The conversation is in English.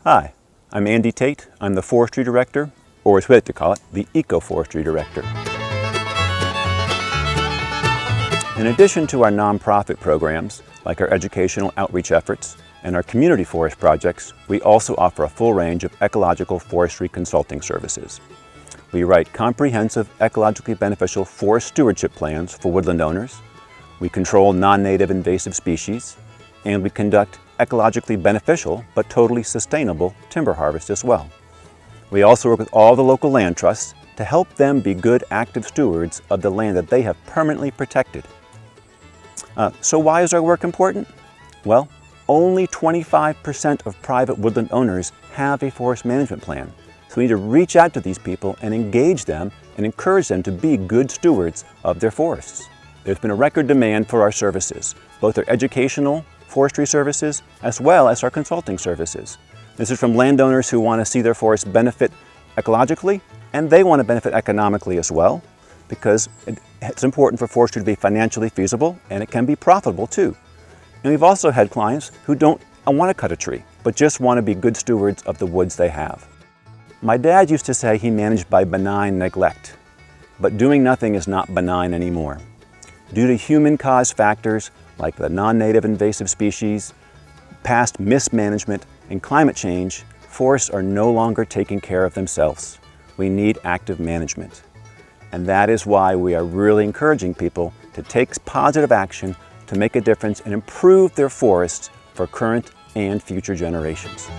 Hi, I'm Andy Tate. I'm the Forestry Director, or as we like to call it, the EcoForestry Director. In addition to our nonprofit programs, like our educational outreach efforts and our community forest projects, we also offer a full range of ecological forestry consulting services. We write comprehensive, ecologically beneficial forest stewardship plans for woodland owners. We control non-native invasive species, and we conduct ecologically beneficial but totally sustainable timber harvest as well. We also work with all the local land trusts to help them be good active stewards of the land that they have permanently protected. So why is our work important? Well, only 25% of private woodland owners have a forest management plan. So we need to reach out to these people and engage them and encourage them to be good stewards of their forests. There's been a record demand for our services, both our educational forestry services as well as our consulting services. This is from landowners who want to see their forests benefit ecologically, and they want to benefit economically as well, because it's important for forestry to be financially feasible, and it can be profitable too. And we've also had clients who don't want to cut a tree, but just want to be good stewards of the woods they have. My dad used to say he managed by benign neglect, but doing nothing is not benign anymore. Due to human-caused factors like the non-native invasive species, past mismanagement, and climate change, forests are no longer taking care of themselves. We need active management. And that is why we are really encouraging people to take positive action to make a difference and improve their forests for current and future generations.